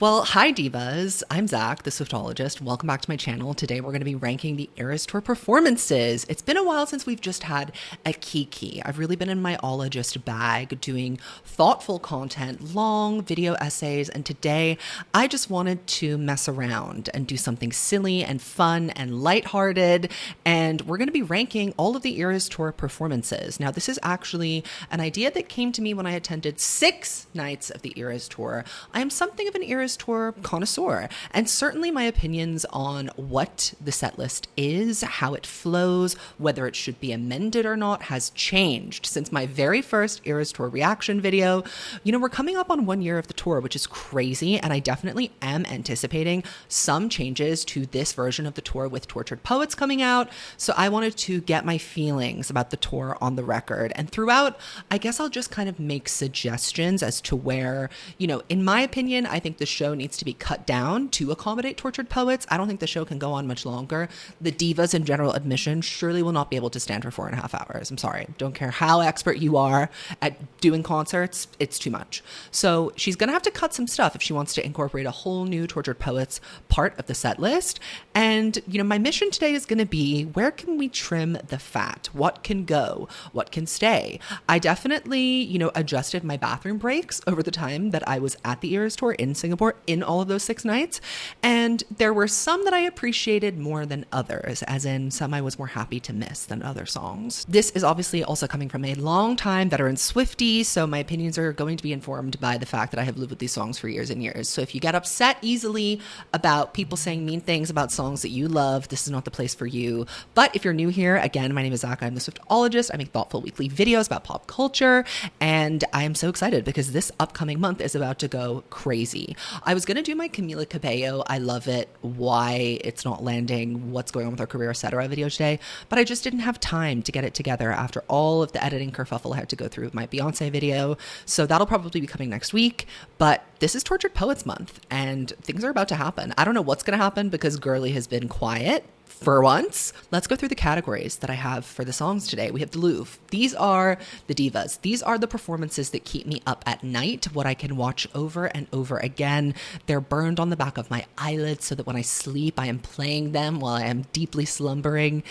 Well, hi divas. I'm Zach, the Swiftologist. Welcome back to my channel. Today we're going to be ranking the ERAS Tour performances. It's been a while since we've just had a Kiki. I've really been in my ologist bag doing thoughtful content, long video essays, and today I just wanted to mess around and do something silly and fun and lighthearted, and we're going to be ranking all of the ERAS Tour performances. Now, this is actually an idea that came to me when I attended 6 nights of the ERAS Tour. I am something of an ERAS Tour connoisseur, and certainly my opinions on what the set list is, how it flows, whether it should be amended or not has changed since my very first ERAS Tour reaction video. You know, we're coming up on 1 year of the tour, which is crazy, and I definitely am anticipating some changes to this version of the tour with Tortured Poets coming out, so I wanted to get my feelings about the tour on the record, and throughout, I guess I'll just kind of make suggestions as to where, you know, in my opinion, I think the show needs to be cut down to accommodate Tortured Poets. I don't think the show can go on much longer. The divas in general admission surely will not be able to stand for 4.5 hours. I'm sorry. Don't care how expert you are at doing concerts. It's too much. So she's going to have to cut some stuff if she wants to incorporate a whole new Tortured Poets part of the set list. And, you know, my mission today is going to be, where can we trim the fat? What can go? What can stay? I definitely, you know, adjusted my bathroom breaks over the time that I was at the ERAS Tour in Singapore in all of those 6 nights. And there were some that I appreciated more than others, as in some I was more happy to miss than other songs. This is obviously also coming from a long time veteran Swiftie, so my opinions are going to be informed by the fact that I have lived with these songs for years and years. So if you get upset easily about people saying mean things about songs that you love, this is not the place for you. But if you're new here, again, my name is Zach. I'm the Swiftologist. I make thoughtful weekly videos about pop culture, and I am so excited because this upcoming month is about to go crazy. I was going to do my Camila Cabello, I love it, why it's not landing, what's going on with her career, etc. video today, but I just didn't have time to get it together after all of the editing kerfuffle I had to go through with my Beyonce video. So that'll probably be coming next week, but this is Tortured Poets month and things are about to happen. I don't know what's going to happen because Girly has been quiet for once. Let's go through the categories that I have for the songs today. We have the Louvre. These are the divas. These are the performances that keep me up at night, what I can watch over and over again. They're burned on the back of my eyelids so that when I sleep, I am playing them while I am deeply slumbering.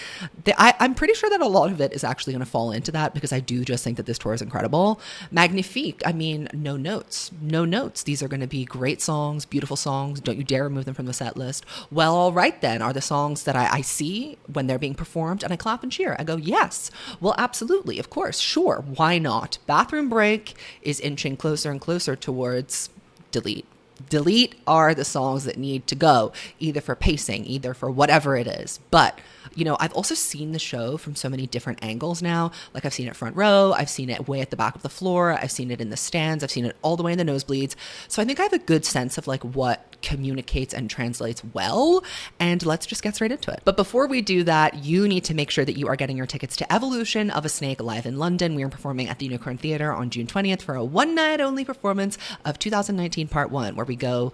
I'm pretty sure that a lot of it is actually going to fall into that because I do just think that this tour is incredible. Magnifique, I mean, no notes. No notes. These are going to be great songs, beautiful songs. Don't you dare remove them from the set list. Well, all right then, are the songs that I see when they're being performed and I clap and cheer. I go, yes, well, absolutely, of course, sure, why not? Bathroom break is inching closer and closer towards delete. Delete are the songs that need to go, either for pacing, either for whatever it is. But, you know, I've also seen the show from so many different angles now. Like I've seen it front row, I've seen it way at the back of the floor, I've seen it in the stands, I've seen it all the way in the nosebleeds. So I think I have a good sense of like what communicates and translates well, and let's just get straight into it. But before we do that, you need to make sure that you are getting your tickets to Evolution of a Snake live in London. We are performing at the Unicorn Theatre on June 20th for a one-night only performance of 2019 Part 1, where we go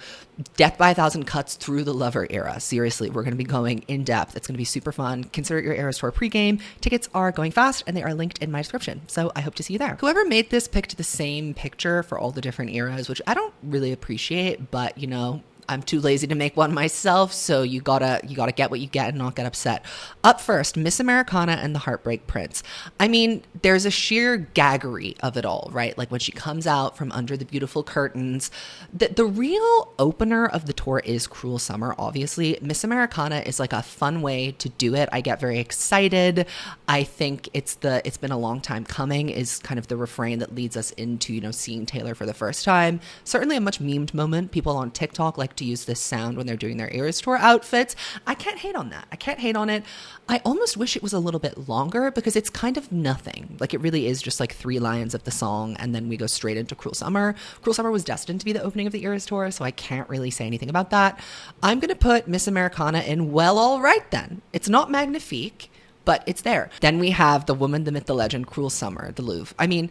death by a thousand cuts through the Lover era. Seriously, we're going to be going in depth. It's going to be super fun. Consider your ERAS Tour pregame. Tickets are going fast and they are linked in my description. So I hope to see you there. Whoever made this picked the same picture for all the different eras, which I don't really appreciate, but you know, I'm too lazy to make one myself, so you gotta get what you get and not get upset. Up first, Miss Americana and the Heartbreak Prince. I mean, there's a sheer gaggery of it all, right? Like when she comes out from under the beautiful curtains. The real opener of the tour is Cruel Summer, obviously. Miss Americana is like a fun way to do it. I get very excited. I think it's been a long time coming is kind of the refrain that leads us into, you know, seeing Taylor for the first time. Certainly a much memed moment. People on TikTok like to use this sound when they're doing their ERAS Tour outfits. I can't hate on that. I can't hate on it. I almost wish it was a little bit longer because it's kind of nothing. Like it really is just like 3 lines of the song and then we go straight into Cruel Summer. Cruel Summer was destined to be the opening of the ERAS Tour, so I can't really say anything about that. I'm going to put Miss Americana in Well, All Right Then. It's not Magnifique, but it's there. Then we have The Woman, the Myth, the Legend, Cruel Summer, the Louvre. I mean,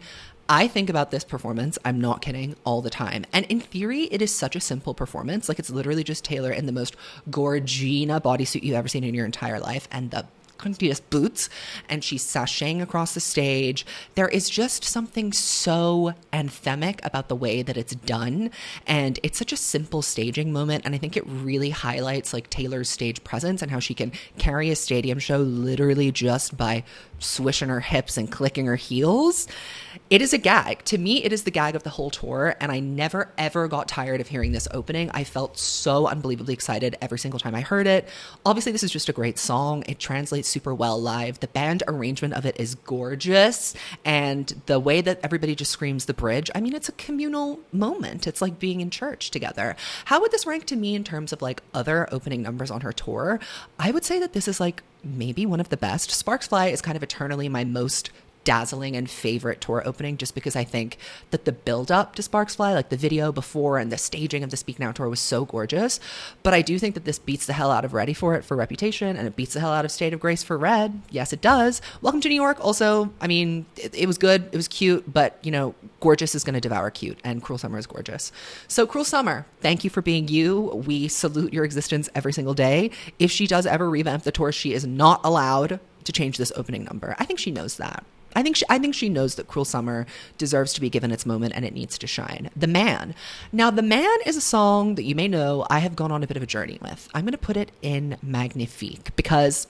I think about this performance, I'm not kidding, all the time. And in theory, it is such a simple performance. Like it's literally just Taylor in the most gorgina bodysuit you've ever seen in your entire life. And the boots, and she's sashaying across the stage. There is just something so anthemic about the way that it's done, and it's such a simple staging moment, and I think it really highlights like Taylor's stage presence and how she can carry a stadium show literally just by swishing her hips and clicking her heels. It is a gag. To me, it is the gag of the whole tour, and I never ever got tired of hearing this opening. I felt so unbelievably excited every single time I heard it. Obviously, this is just a great song. It translates super well live. The band arrangement of it is gorgeous, and the way that everybody just screams the bridge, I mean, it's a communal moment. It's like being in church together. How would this rank to me in terms of like other opening numbers on her tour? I would say that this is like maybe one of the best. Sparks Fly is kind of eternally my most dazzling and favorite tour opening, just because I think that the build up to Sparks Fly, like the video before and the staging of the Speak Now tour, was so gorgeous. But I do think that this beats the hell out of Ready for It for Reputation, and it beats the hell out of State of Grace for Red. Yes, it does. Welcome to New York also, I mean, it was good, it was cute, but you know, gorgeous is going to devour cute, and Cruel Summer is gorgeous. So Cruel Summer, thank you for being you. We salute your existence every single day. If she does ever revamp the tour, she is not allowed to change this opening number. I think she knows that. I think she knows that Cruel Summer deserves to be given its moment and it needs to shine. The Man. Now, The Man is a song that you may know I have gone on a bit of a journey with. I'm going to put it in Magnifique because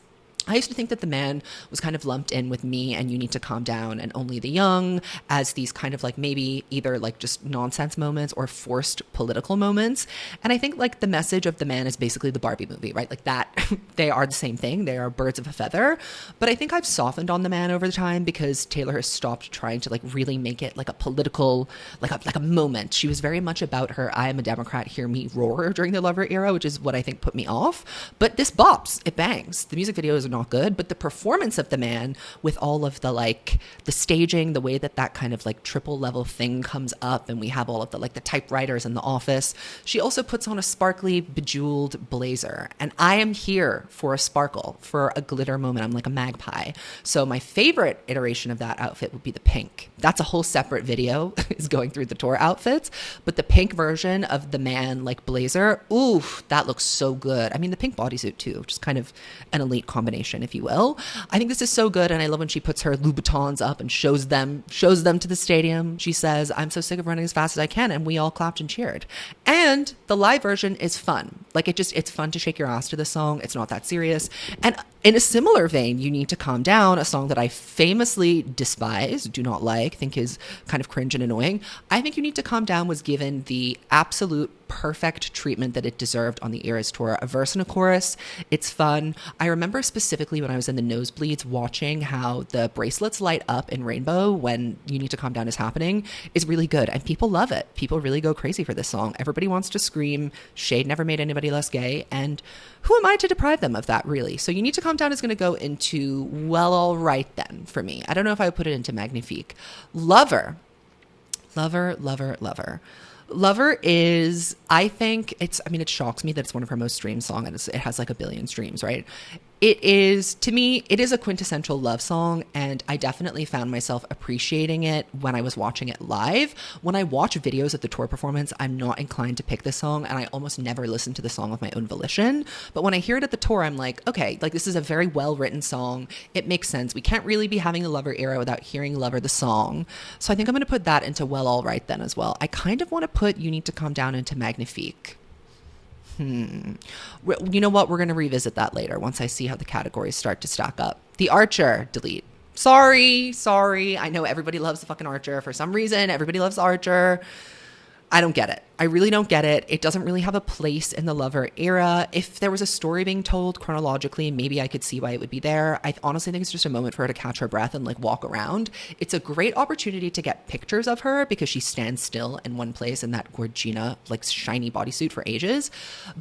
I used to think that The Man was kind of lumped in with Me and You Need to Calm Down and Only the Young as these kind of like maybe either like just nonsense moments or forced political moments. And I think like the message of The Man is basically the Barbie movie, right? Like that, they are the same thing. They are birds of a feather. But I think I've softened on The Man over the time because Taylor has stopped trying to like really make it like a political, like a moment. She was very much about her I am a Democrat, hear me roar during the Lover era, which is what I think put me off. But this bops, it bangs. The music videos are not good, but the performance of The Man with all of the like the staging, the way that kind of like triple level thing comes up, and we have all of the like the typewriters in the office. She also puts on a sparkly bejeweled blazer, and I am here for a sparkle, for a glitter moment. I'm like a magpie. So my favorite iteration of that outfit would be the pink. That's a whole separate video is going through the tour outfits, but the pink version of The Man like blazer, ooh, that looks so good. I mean, the pink bodysuit too, just kind of an elite combination, if you will. I think this is so good, and I love when she puts her Louboutins up and shows them to the stadium. She says, "I'm so sick of running as fast as I can," and we all clapped and cheered. And the live version is fun. Like it's fun to shake your ass to the song. It's not that serious. And in a similar vein, You Need to Calm Down, a song that I famously despise, do not like, think is kind of cringe and annoying. I think You Need to Calm Down was given the absolute perfect treatment that it deserved on the ERAS tour. A verse and a chorus. It's fun. I remember specifically when I was in the nosebleeds watching how the bracelets light up in rainbow when You Need to Calm Down is happening is really good, and people love it. People really go crazy for this song. Everybody wants to scream. Shade never made anybody less gay, and who am I to deprive them of that, really? So You Need to Calm Down is going to go into well, all right then for me. I don't know if I would put it into Magnifique. Lover. Lover is, I think it shocks me that it's one of her most streamed songs, and it has like 1 billion streams, right? It is, to me, it is a quintessential love song, and I definitely found myself appreciating it when I was watching it live. When I watch videos of the tour performance, I'm not inclined to pick this song, and I almost never listen to the song of my own volition. But when I hear it at the tour, I'm like, okay, like this is a very well-written song. It makes sense. We can't really be having a Lover era without hearing Lover the song. So I think I'm going to put that into Well, All Right Then as well. I kind of want to put You Need to Calm Down into Magnifique. You know what? We're going to revisit that later once I see how the categories start to stack up. The Archer, delete. Sorry. I know everybody loves the fucking Archer. For some reason, everybody loves Archer. I don't get it. I really don't get it. It doesn't really have a place in the Lover era. If there was a story being told chronologically, maybe I could see why it would be there. I honestly think it's just a moment for her to catch her breath and like walk around. It's a great opportunity to get pictures of her because she stands still in one place in that Gorgina, like shiny bodysuit for ages.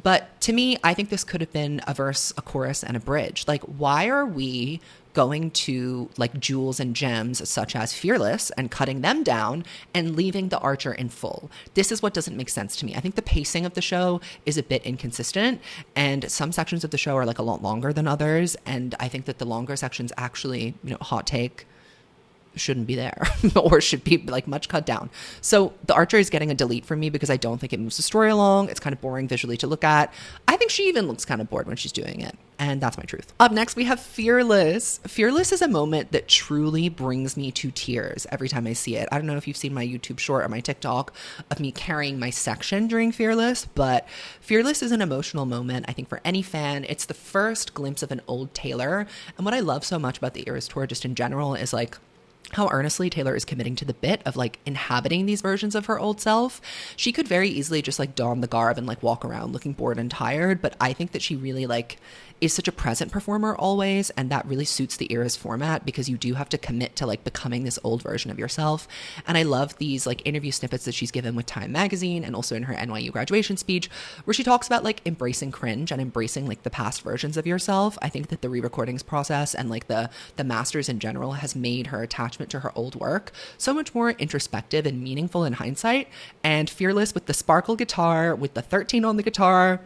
But to me, I think this could have been a verse, a chorus, and a bridge. Like, why are we going to like jewels and gems such as Fearless and cutting them down and leaving the Archer in full? This is what doesn't make sense to me. I think the pacing of the show is a bit inconsistent, and some sections of the show are like a lot longer than others, and I think that the longer sections actually, hot take, shouldn't be there or should be like much cut down. So the archer is getting a delete for me because I don't think it moves the story along. It's kind of boring visually to look at. I think she even looks kind of bored when she's doing it. And that's my truth. Up next, we have Fearless. Fearless is a moment that truly brings me to tears every time I see it. I don't know if you've seen my YouTube short or my TikTok of me carrying my section during Fearless, but Fearless is an emotional moment, I think, for any fan. It's the first glimpse of an old Taylor. And what I love so much about the ERAS tour just in general is like how earnestly Taylor is committing to the bit of like inhabiting these versions of her old self. She could very easily just like don the garb and like walk around looking bored and tired, but I think that she really like is such a present performer always, and that really suits the ERAS format because you do have to commit to like becoming this old version of yourself. And I love these like interview snippets that she's given with Time magazine and also in her NYU graduation speech where she talks about like embracing cringe and embracing like the past versions of yourself. I think that the re-recordings process and like the masters in general has made her attachment to her old work so much more introspective and meaningful in hindsight. And Fearless with the sparkle guitar, with the 13 on the guitar,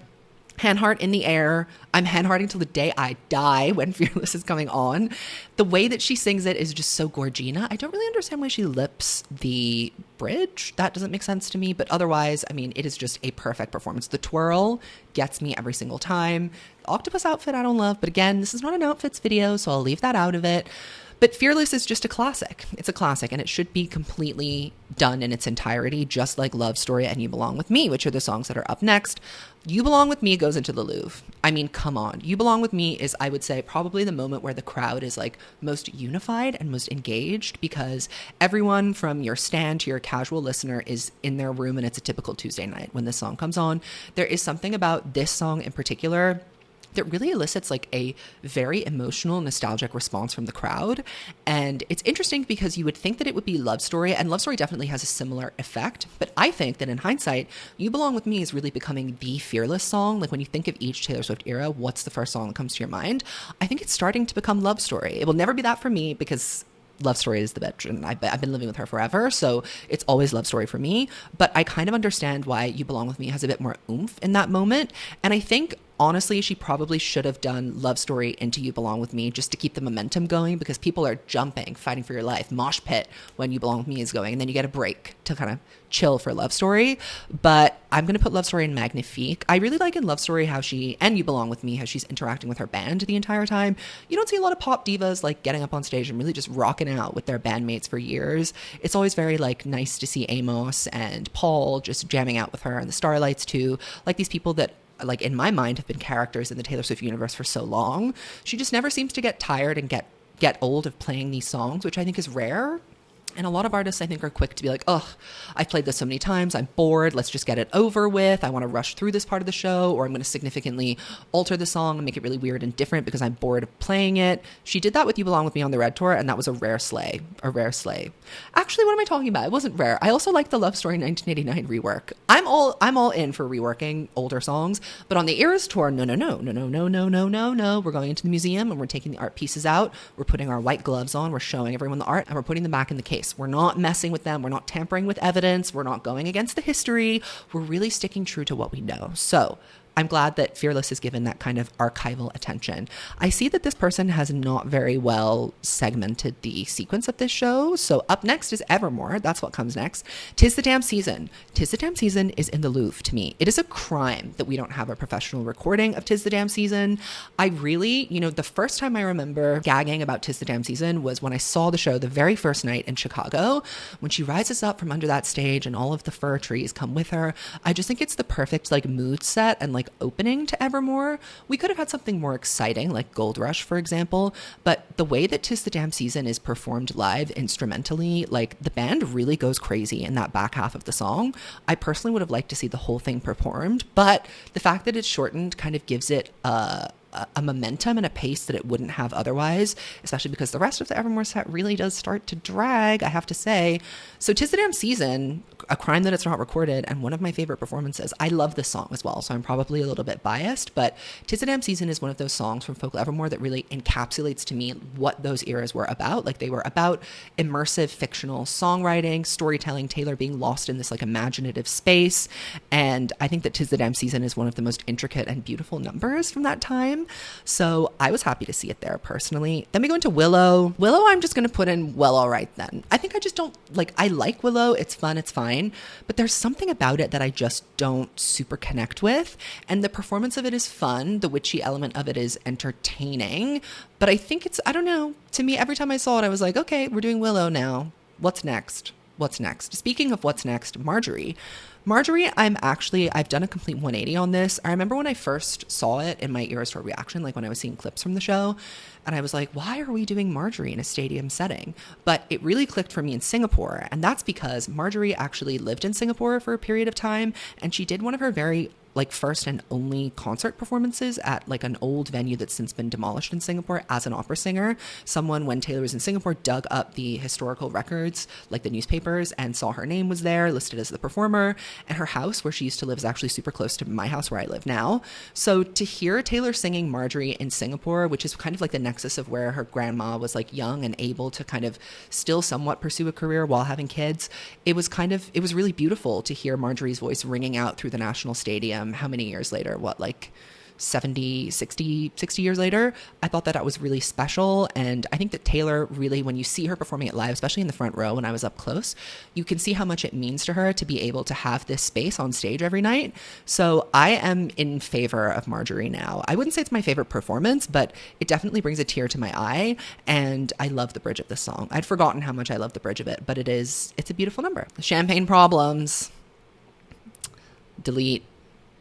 hand heart in the air. I'm hand hearting till the day I die when Fearless is coming on. The way that she sings it is just so gorgina. I don't really understand why she lips the bridge. That doesn't make sense to me. But otherwise, I mean, it is just a perfect performance. The twirl gets me every single time. The octopus outfit I don't love. But again, this is not an outfits video, so I'll leave that out of it. But Fearless is just a classic. It's a classic, and it should be completely done in its entirety, just like Love Story and You Belong With Me, which are the songs that are up next. You Belong With Me goes into the Louvre. I mean, come on. You Belong With Me is, I would say, probably the moment where the crowd is like most unified and most engaged because everyone from your stand to your casual listener is in their room, and it's a typical Tuesday night when this song comes on. There is something about this song in particular that really elicits like a very emotional, nostalgic response from the crowd. And it's interesting because you would think that it would be Love Story, and Love Story definitely has a similar effect. But I think that in hindsight, You Belong With Me is really becoming the Fearless song. Like when you think of each Taylor Swift era, what's the first song that comes to your mind? I think it's starting to become Love Story. It will never be that for me because Love Story is the bitch, and I've been living with her forever, so it's always Love Story for me. But I kind of understand why You Belong With Me has a bit more oomph in that moment. And I think honestly, she probably should have done Love Story into You Belong With Me just to keep the momentum going because people are jumping, fighting for your life, mosh pit when You Belong With Me is going. And then you get a break to kind of chill for Love Story. But I'm going to put Love Story in Magnifique. I really like in Love Story how she, and You Belong With Me, how she's interacting with her band the entire time. You don't see a lot of pop divas like getting up on stage and really just rocking out with their bandmates for years. It's always very like nice to see Amos and Paul just jamming out with her and the Starlights too. Like these people that like in my mind have been characters in the Taylor Swift universe for so long. She just never seems to get tired and get old of playing these songs, which I think is rare. And a lot of artists, I think, are quick to be like, oh, I've played this so many times. I'm bored. Let's just get it over with. I want to rush through this part of the show, or I'm going to significantly alter the song and make it really weird and different because I'm bored of playing it. She did that with You Belong With Me on the Red Tour, and that was a rare slay. Actually, what am I talking about? It wasn't rare. I also like the Love Story 1989 rework. I'm all in for reworking older songs, but on the ERAS tour, no. We're going into the museum and we're taking the art pieces out. We're putting our white gloves on. We're showing everyone the art, and we're putting them back in the case. We're not messing with them. We're not tampering with evidence. We're not going against the history. We're really sticking true to what we know. So I'm glad that Fearless is given that kind of archival attention. I see that this person has not very well segmented the sequence of this show. So up next is Evermore. That's what comes next. 'Tis the Damn Season. 'Tis the Damn Season is in the Louvre to me. It is a crime that we don't have a professional recording of 'Tis the Damn Season. I really, the first time I remember gagging about 'Tis the Damn Season was when I saw the show the very first night in Chicago, when she rises up from under that stage and all of the fir trees come with her. I just think it's the perfect like mood set and like opening to Evermore. We could have had something more exciting like Gold Rush, for example, but the way that 'Tis the Damn Season is performed live instrumentally, like the band really goes crazy in that back half of the song. I personally would have liked to see the whole thing performed, but the fact that it's shortened kind of gives it a momentum and a pace that it wouldn't have otherwise, especially because the rest of the Evermore set really does start to drag, I have to say. So 'Tis the Damn Season, a crime that it's not recorded, and one of my favorite performances. I love this song as well, so I'm probably a little bit biased, but 'Tis the Damn Season is one of those songs from Folk Evermore that really encapsulates to me what those eras were about. Like they were about immersive fictional songwriting, storytelling, Taylor being lost in this like imaginative space, and I think that 'Tis the Damn Season is one of the most intricate and beautiful numbers from that time. time. So I was happy to see it there personally. Then we go into Willow. Willow, I'm just going to put in well, all right then. I think I just don't like, I like Willow. It's fun. It's fine. But there's something about it that I just don't super connect with. And the performance of it is fun. The witchy element of it is entertaining. But I think it's, I don't know. To me, every time I saw it, I was like, okay, we're doing Willow now. What's next? What's next? Speaking of what's next, Marjorie. Marjorie, I've done a complete 180 on this. I remember when I first saw it in my ERAS tour reaction, like when I was seeing clips from the show, and I was like, why are we doing Marjorie in a stadium setting? But it really clicked for me in Singapore. And that's because Marjorie actually lived in Singapore for a period of time. And she did one of her very like first and only concert performances at like an old venue that's since been demolished in Singapore as an opera singer. Someone, when Taylor was in Singapore, dug up the historical records, like the newspapers, and saw her name was there listed as the performer. And her house where she used to live is actually super close to my house where I live now. So to hear Taylor singing Marjorie in Singapore, which is kind of like the nexus of where her grandma was like young and able to kind of still somewhat pursue a career while having kids, it was really beautiful to hear Marjorie's voice ringing out through the National Stadium. How many years later? What, like 70, 60 years later? I thought that was really special. And I think that Taylor really, when you see her performing it live, especially in the front row when I was up close, you can see how much it means to her to be able to have this space on stage every night. So I am in favor of Marjorie now. I wouldn't say it's my favorite performance, but it definitely brings a tear to my eye. And I love the bridge of this song. I'd forgotten how much I love the bridge of it, but it's a beautiful number. Champagne Problems. Delete.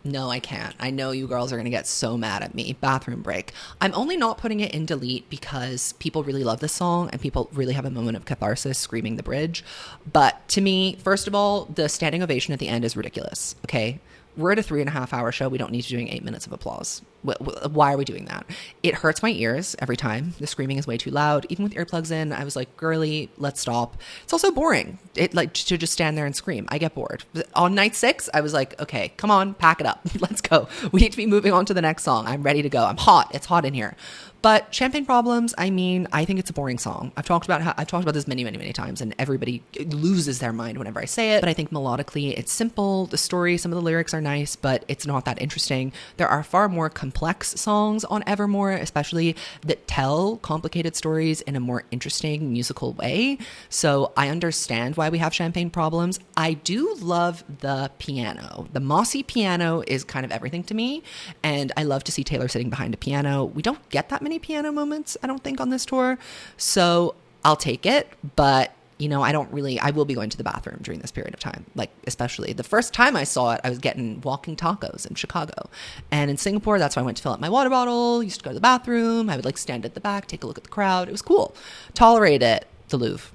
No, I can't. I know you girls are going to get so mad at me. Bathroom Break. I'm only not putting it in delete because people really love this song and people really have a moment of catharsis screaming the bridge. But to me, first of all, the standing ovation at the end is ridiculous. Okay. We're at a 3.5-hour show. We don't need to be doing 8 minutes of applause. Why are we doing that? It hurts my ears every time. The screaming is way too loud. Even with earplugs in, I was like, girly, let's stop. It's also boring. It like to just stand there and scream. I get bored. On night 6, I was like, okay, come on, pack it up. Let's go. We need to be moving on to the next song. I'm ready to go. I'm hot. It's hot in here. But Champagne Problems, I mean, I think it's a boring song. I've talked about this many times, and everybody loses their mind whenever I say it. But I think melodically, it's simple. The story, some of the lyrics are nice, but it's not that interesting. There are far more complex songs on Evermore, especially that tell complicated stories in a more interesting musical way. So I understand why we have Champagne Problems. I do love the piano. The mossy piano is kind of everything to me, and I love to see Taylor sitting behind a piano. We don't get that many piano moments, I don't think, on this tour. So I'll take it, but I will be going to the bathroom during this period of time. Like, especially the first time I saw it, I was getting walking tacos in Chicago. And in Singapore, that's why I went to fill up my water bottle, used to go to the bathroom. I would like stand at the back, take a look at the crowd. It was cool. Tolerate It, the Louvre.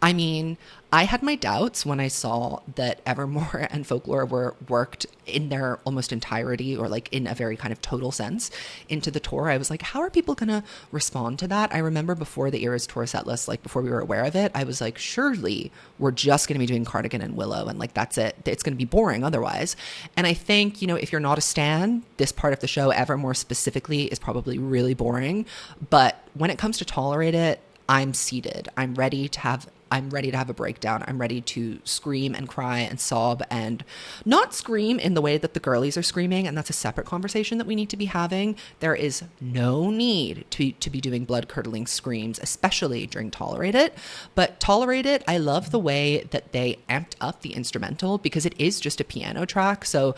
I mean, I had my doubts when I saw that Evermore and Folklore were worked in their almost entirety, or like in a very kind of total sense, into the tour. I was like, how are people going to respond to that? I remember before the ERAS tour set list, like before we were aware of it, I was like, surely we're just going to be doing Cardigan and Willow, and like that's it. It's going to be boring otherwise. And I think, if you're not a stan, this part of the show, Evermore specifically, is probably really boring. But when it comes to Tolerate It, I'm seated. I'm ready to have a breakdown. I'm ready to scream and cry and sob, and not scream in the way that the girlies are screaming. And that's a separate conversation that we need to be having. There is no need to be doing blood curdling screams, especially during Tolerate It. But Tolerate It, I love the way that they amped up the instrumental, because it is just a piano track. So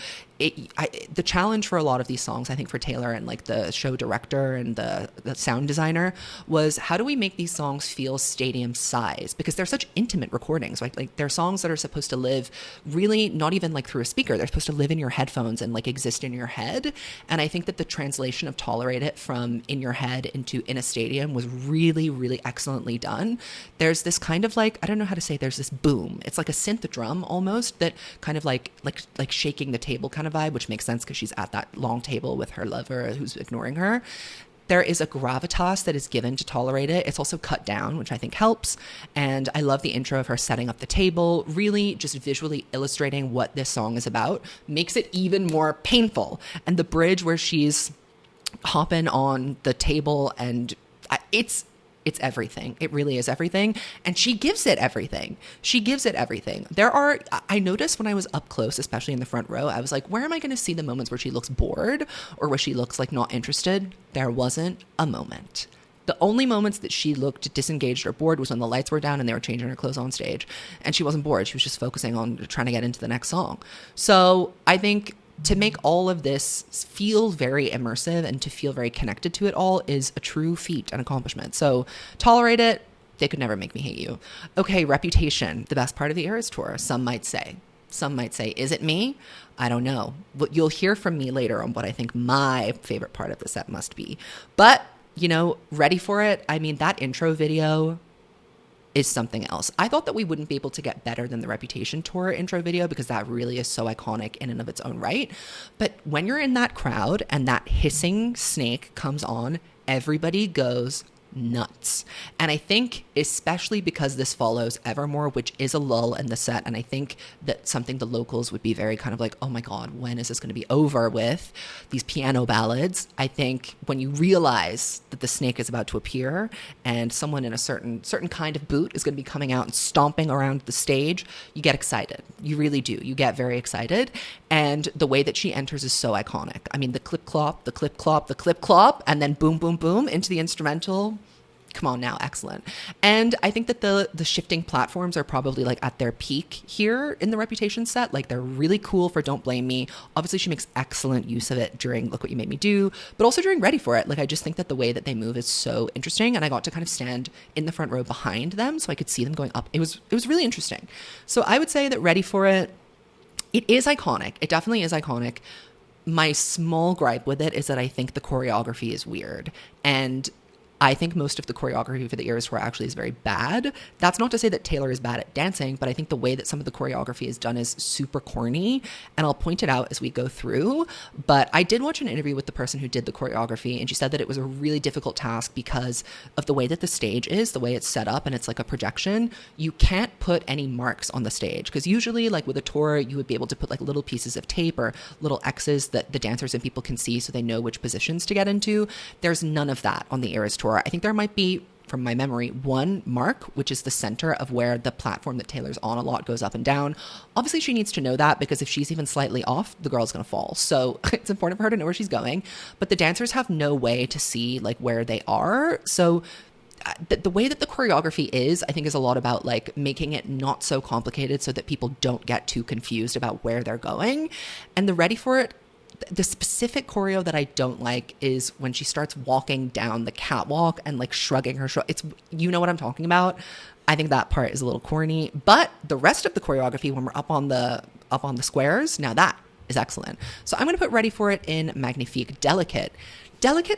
the challenge for a lot of these songs, I think, for Taylor and like the show director and the sound designer, was how do we make these songs feel stadium size? Because they're such intimate recordings. Like they're songs that are supposed to live really not even like through a speaker. They're supposed to live in your headphones and like exist in your head. And I think that the translation of Tolerate It from in your head into in a stadium was really, really excellently done. There's this kind of like, I don't know how to say, there's this boom. It's like a synth drum almost, that kind of like shaking the table kind of vibe, which makes sense because she's at that long table with her lover who's ignoring her. There is a gravitas that is given to Tolerate It. It's also cut down, which I think helps. And I love the intro of her setting up the table, really just visually illustrating what this song is about, makes it even more painful. And the bridge where she's hopping on the table, and it's It's everything. It really is everything. And she gives it everything. She gives it everything. I noticed when I was up close, especially in the front row, I was like, where am I going to see the moments where she looks bored or where she looks like not interested? There wasn't a moment. The only moments that she looked disengaged or bored was when the lights were down and they were changing her clothes on stage. And she wasn't bored. She was just focusing on trying to get into the next song. So I think to make all of this feel very immersive and to feel very connected to it all is a true feat and accomplishment. So tolerate it. They could never make me hate you. Okay, Reputation, the best part of the ERAS tour, some might say. Some might say, is it me? I don't know. But you'll hear from me later on what I think my favorite part of the set must be. But Ready for It. I mean, that intro video is something else. I thought that we wouldn't be able to get better than the Reputation tour intro video because that really is so iconic in and of its own right. But when you're in that crowd and that hissing snake comes on, everybody goes nuts. And I think especially because this follows Evermore, which is a lull in the set, and I think that something the locals would be very kind of like, oh my God, when is this going to be over with these piano ballads? I think when you realize that the snake is about to appear and someone in a certain kind of boot is going to be coming out and stomping around the stage, you get excited. You really do. You get very excited. And the way that she enters is so iconic. I mean, the clip clop, the clip clop, the clip clop, and then boom, boom, boom into the instrumental. Come on now, excellent. And I think that the shifting platforms are probably like at their peak here in the Reputation set. Like they're really cool for Don't Blame Me. Obviously she makes excellent use of it during Look What You Made Me Do, but also during Ready for It. Like I just think that the way that they move is so interesting, and I got to kind of stand in the front row behind them so I could see them going up. It was really interesting. So I would say that Ready for It, it is iconic. It definitely is iconic. My small gripe with it is that I think the choreography is weird, and I think most of the choreography for the ERAS tour actually is very bad. That's not to say that Taylor is bad at dancing, but I think the way that some of the choreography is done is super corny, and I'll point it out as we go through. But I did watch an interview with the person who did the choreography, and she said that it was a really difficult task because of the way that the stage is, the way it's set up, and it's like a projection. You can't put any marks on the stage, because usually like with a tour, you would be able to put like little pieces of tape or little X's that the dancers and people can see so they know which positions to get into. There's none of that on the ERAS tour. I think there might be, from my memory, one mark, which is the center of where the platform that Taylor's on a lot goes up and down. Obviously, she needs to know that because if she's even slightly off, the girl's going to fall. So it's important for her to know where she's going. But the dancers have no way to see like where they are. So the way that the choreography is, I think, is a lot about like making it not so complicated so that people don't get too confused about where they're going. And the Ready for It, the specific choreo that I don't like is when she starts walking down the catwalk and like shrugging her shoulders. You know what I'm talking about. I think that part is a little corny, but the rest of the choreography when we're up on the squares, now that is excellent. So I'm going to put Ready for It in Magnifique. Delicate,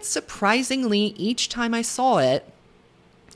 surprisingly, each time I saw it,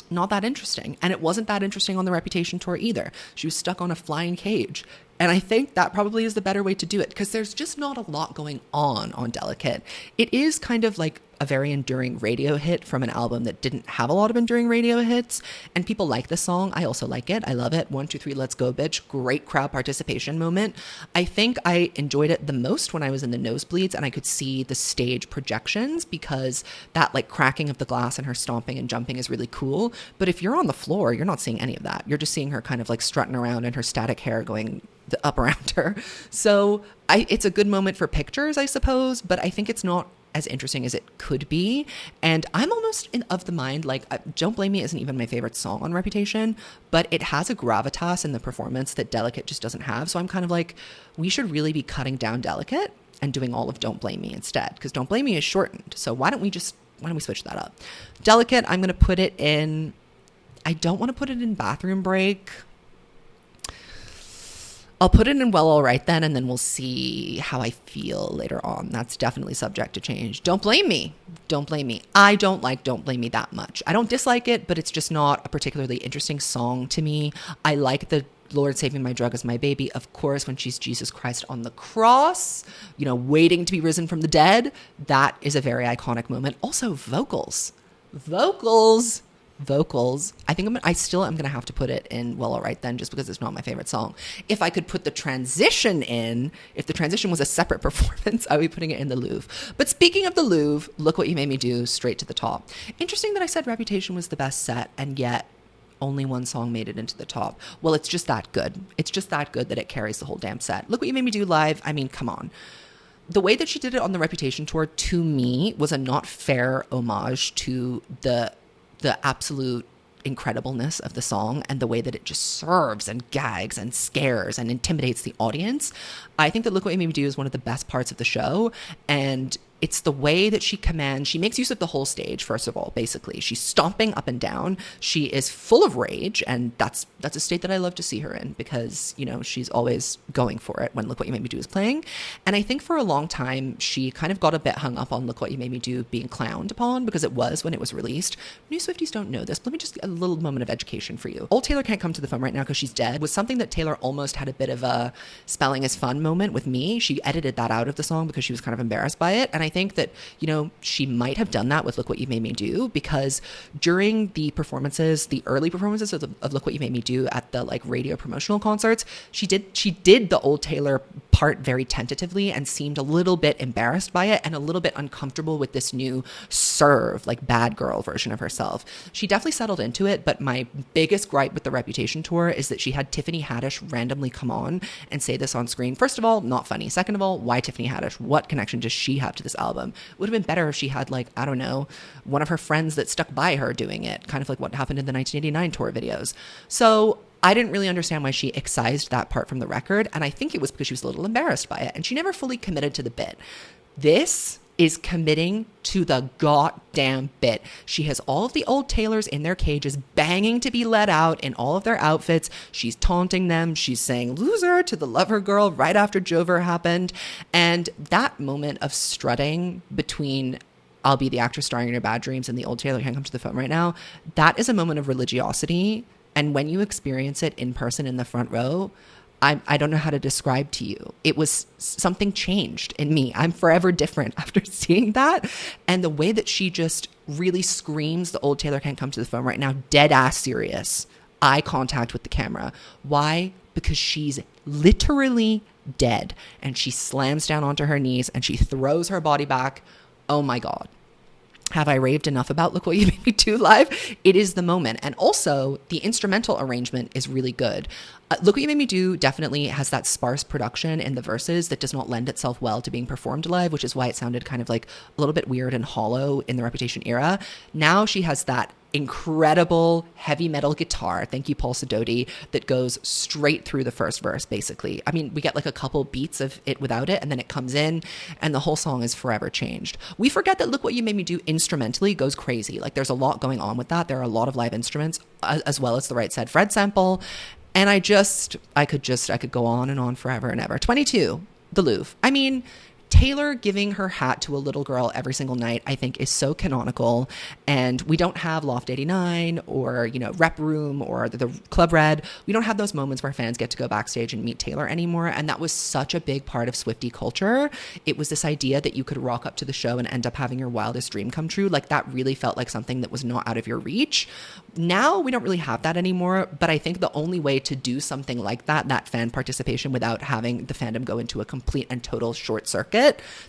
not that interesting. And it wasn't that interesting on the Reputation tour either. She was stuck on a flying cage. And I think that probably is the better way to do it because there's just not a lot going on Delicate. It is kind of like a very enduring radio hit from an album that didn't have a lot of enduring radio hits. And people like the song. I also like it. I love it. 1, 2, 3, let's go, bitch. Great crowd participation moment. I think I enjoyed it the most when I was in the nosebleeds and I could see the stage projections because that like cracking of the glass and her stomping and jumping is really cool. But if you're on the floor, you're not seeing any of that. You're just seeing her kind of like strutting around and her static hair going up around her. So it's a good moment for pictures, I suppose, but I think it's not as interesting as it could be. And I'm almost of the mind, like, Don't Blame Me isn't even my favorite song on Reputation, but it has a gravitas in the performance that Delicate just doesn't have. So I'm kind of like, we should really be cutting down Delicate and doing all of Don't Blame Me instead, because Don't Blame Me is shortened. So why don't we switch that up? Delicate, I'm going to put it in, I don't want to put it in Bathroom Break. I'll put it in Well All Right then, and then we'll see how I feel later on. That's definitely subject to change. Don't Blame Me. Don't Blame Me. I don't like Don't Blame Me that much. I don't dislike it, but it's just not a particularly interesting song to me. I like the Lord Saving My Drug Is My Baby, of course, when she's Jesus Christ on the cross, waiting to be risen from the dead. That is a very iconic moment. Also, vocals. vocals. I think I still am gonna have to put it in Well Alright Then, just because it's not my favorite song. If I could put the transition in, if the transition was a separate performance, I would be putting it in the Louvre. But speaking of the Louvre, Look What You Made Me Do, straight to the top. Interesting that I said Reputation was the best set, and yet only one song made it into the top. Well, it's just that good. It's just that good that it carries the whole damn set. Look What You Made Me Do live. I mean, come on. The way that she did it on the Reputation tour, to me, was a not fair homage to the absolute incredibleness of the song and the way that it just serves and gags and scares and intimidates the audience. I think that Look What You Made Me Do is one of the best parts of the show, and it's the way that she commands. She makes use of the whole stage, first of all, basically. She's stomping up and down. She is full of rage, and that's a state that I love to see her in, because, you know, she's always going for it when Look What You Made Me Do is playing. And I think for a long time, she kind of got a bit hung up on Look What You Made Me Do being clowned upon, because it was when it was released. New Swifties don't know this. Let me just, a little moment of education for you. Old Taylor Can't Come to the Phone Right Now Because She's Dead was something that Taylor almost had a bit of a spelling is fun moment with me. She edited that out of the song because she was kind of embarrassed by it. And I think that, you know, she might have done that with Look What You Made Me Do, because during the performances, the early performances of Look What You Made Me Do at the like radio promotional concerts, she did the old Taylor part very tentatively and seemed a little bit embarrassed by it and a little bit uncomfortable with this new serve, like bad girl version of herself. She definitely settled into it, but my biggest gripe with the Reputation tour is that she had Tiffany Haddish randomly come on and say this on screen. First of all, not funny. Second of all, why Tiffany Haddish? What connection does she have to this album? It would have been better if she had, like, I don't know, one of her friends that stuck by her doing it, kind of like what happened in the 1989 tour videos. So I didn't really understand why she excised that part from the record, and I think it was because she was a little embarrassed by it, and she never fully committed to the bit. This is committing to the goddamn bit. She has all of the old Taylors in their cages banging to be let out in all of their outfits. She's taunting them. She's saying loser to the lover girl right after Jover happened. And that moment of strutting between I'll be the actress starring in your bad dreams and the old Taylor Can't Come to the Phone Right Now, that is a moment of religiosity. And when you experience it in person in the front row, I don't know how to describe to you. It was something changed in me. I'm forever different after seeing that. And the way that she just really screams the old Taylor Can't Come to the Phone Right Now, dead ass serious, eye contact with the camera. Why? Because she's literally dead. And she slams down onto her knees and she throws her body back. Oh my God. Have I raved enough about Look What You Made Me Do live? It is the moment. And also, the instrumental arrangement is really good. Look What You Made Me Do definitely has that sparse production in the verses that does not lend itself well to being performed live, which is why it sounded kind of like a little bit weird and hollow in the Reputation era. Now she has that incredible heavy metal guitar, thank you Paul Sidoti, that goes straight through the first verse, basically. I mean, we get like a couple beats of it without it, and then it comes in, and the whole song is forever changed. We forget that Look What You Made Me Do instrumentally goes crazy. Like, there's a lot going on with that. There are a lot of live instruments, as well as the Right Said Fred sample, and I could go on and on forever and ever. 22, the Louvre. I mean, Taylor giving her hat to a little girl every single night, I think, is so canonical. And we don't have Loft 89 or, you know, Rep Room or the Club Red. We don't have those moments where fans get to go backstage and meet Taylor anymore. And that was such a big part of Swiftie culture. It was this idea that you could rock up to the show and end up having your wildest dream come true. Like, that really felt like something that was not out of your reach. Now we don't really have that anymore. But I think the only way to do something like that fan participation, without having the fandom go into a complete and total short circuit,